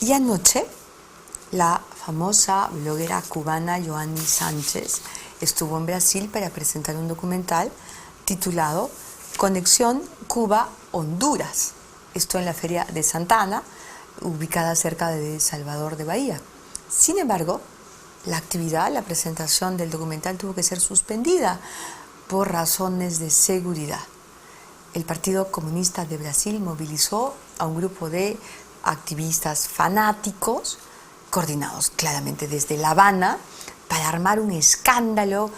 Y anoche, la famosa bloguera cubana Yoani Sánchez estuvo en Brasil para presentar un documental titulado Conexión Cuba-Honduras. Esto en la Feria de Santa Ana, ubicada cerca de Salvador de Bahía. Sin embargo, la presentación del documental tuvo que ser suspendida por razones de seguridad. El Partido Comunista de Brasil movilizó a un grupo de activistas fanáticos, coordinados claramente desde La Habana, para armar un escándalo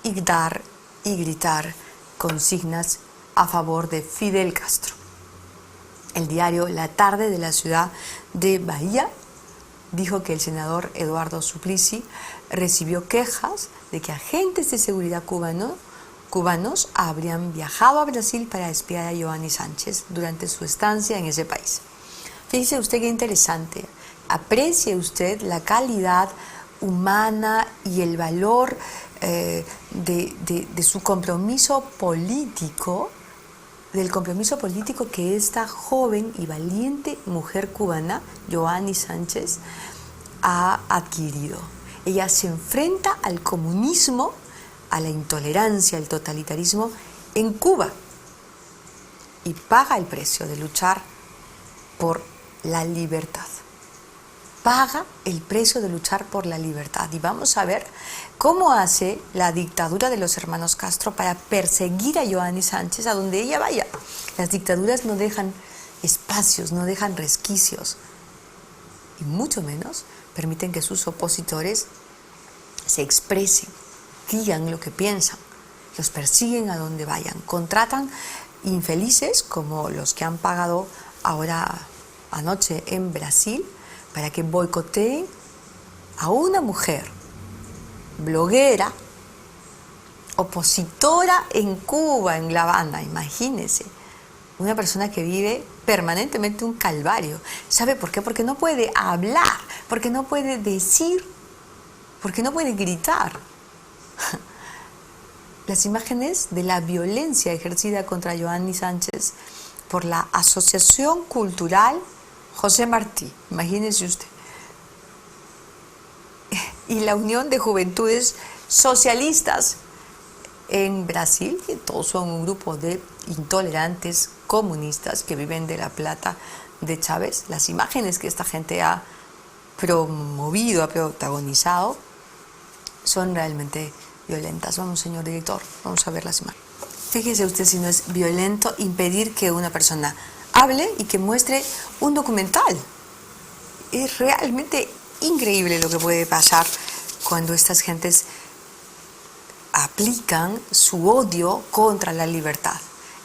y dar y gritar consignas a favor de Fidel Castro. El diario La Tarde de la ciudad de Bahía dijo que el senador Eduardo Suplicy recibió quejas de que agentes de seguridad cubanos habrían viajado a Brasil para espiar a Yoani Sánchez durante su estancia en ese país. Fíjese usted qué interesante. Aprecie usted la calidad humana y el valor de su compromiso político, del compromiso político que esta joven y valiente mujer cubana, Yoani Sánchez, ha adquirido. Ella se enfrenta al comunismo, a la intolerancia, al totalitarismo en Cuba y paga el precio de luchar por la libertad. Paga el precio de luchar por la libertad. Y vamos a ver cómo hace la dictadura de los hermanos Castro para perseguir a Yoani Sánchez a donde ella vaya. Las dictaduras no dejan espacios, no dejan resquicios, y mucho menos permiten que sus opositores se expresen, digan lo que piensan, los persiguen a donde vayan, contratan infelices como los que han pagado ahora anoche en Brasil para que boicoteen a una mujer, bloguera, opositora en Cuba, en La Habana, imagínense, una persona que vive permanentemente un calvario. ¿Sabe por qué? Porque no puede hablar, porque no puede decir, porque no puede gritar. Las imágenes de la violencia ejercida contra Yoani Sánchez por la Asociación Cultural José Martí, imagínese usted, y la Unión de Juventudes Socialistas en Brasil, que todos son un grupo de intolerantes comunistas que viven de la plata de Chávez. Las imágenes que esta gente ha promovido, ha protagonizado, son realmente violentas. Vamos, señor director, vamos a ver las imágenes. Fíjese usted si no es violento impedir que una persona hable y que muestre un documental. Es realmente increíble lo que puede pasar cuando estas gentes aplican su odio contra la libertad.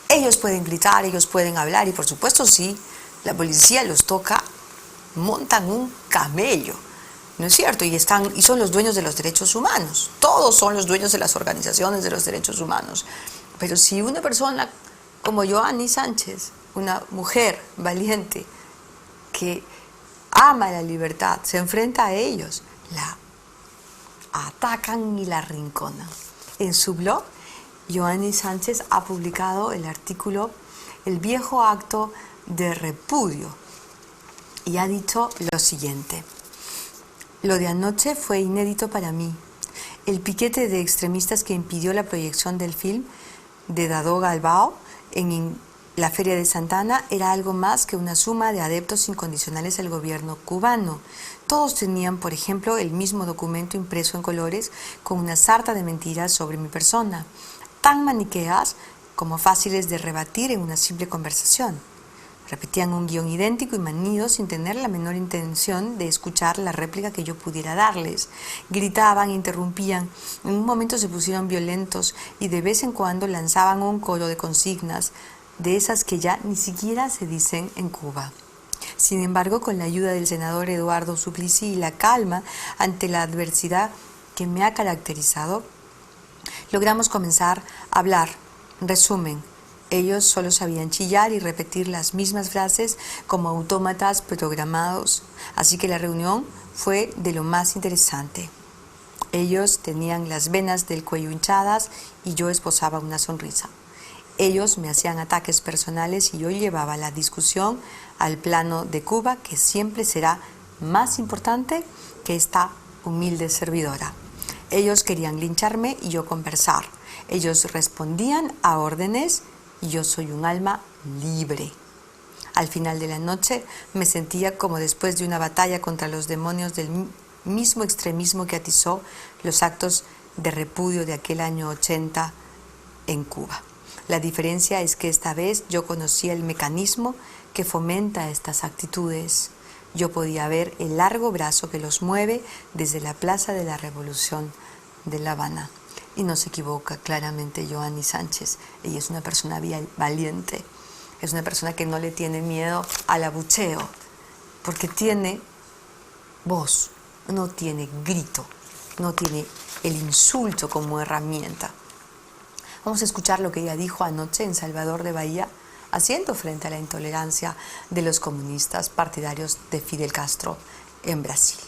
Ellos pueden gritar, ellos pueden hablar y por supuesto si la policía los toca, montan un camello, ¿no es cierto? Y son los dueños de los derechos humanos. Todos son los dueños de las organizaciones de los derechos humanos. Pero si una persona como Yoani Sánchez, una mujer valiente que ama la libertad, se enfrenta a ellos, la atacan y la arrinconan. En su blog, Yoani Sánchez ha publicado el artículo El viejo acto de repudio y ha dicho lo siguiente: lo de anoche fue inédito para mí. El piquete de extremistas que impidió la proyección del film de Dado Galbao en la Feria de Santa Ana era algo más que una suma de adeptos incondicionales al gobierno cubano. Todos tenían, por ejemplo, el mismo documento impreso en colores con una sarta de mentiras sobre mi persona, tan maniqueas como fáciles de rebatir en una simple conversación. Repetían un guión idéntico y manido sin tener la menor intención de escuchar la réplica que yo pudiera darles. Gritaban, interrumpían, en un momento se pusieron violentos y de vez en cuando lanzaban un coro de consignas, de esas que ya ni siquiera se dicen en Cuba. Sin embargo, con la ayuda del senador Eduardo Suplicy y la calma ante la adversidad que me ha caracterizado, logramos comenzar a hablar. Resumen, ellos solo sabían chillar y repetir las mismas frases como autómatas programados, así que la reunión fue de lo más interesante. Ellos tenían las venas del cuello hinchadas y yo esbozaba una sonrisa. Ellos me hacían ataques personales y yo llevaba la discusión al plano de Cuba, que siempre será más importante que esta humilde servidora. Ellos querían lincharme y yo conversar. Ellos respondían a órdenes y yo soy un alma libre. Al final de la noche me sentía como después de una batalla contra los demonios del mismo extremismo que atizó los actos de repudio de aquel año 80 en Cuba. La diferencia es que esta vez yo conocía el mecanismo que fomenta estas actitudes. Yo podía ver el largo brazo que los mueve desde la Plaza de la Revolución de La Habana. Y no se equivoca claramente Joanny Sánchez. Ella es una persona valiente. Es una persona que no le tiene miedo al abucheo, porque tiene voz, no tiene grito, no tiene el insulto como herramienta. Vamos a escuchar lo que ella dijo anoche en Salvador de Bahía, haciendo frente a la intolerancia de los comunistas partidarios de Fidel Castro en Brasil.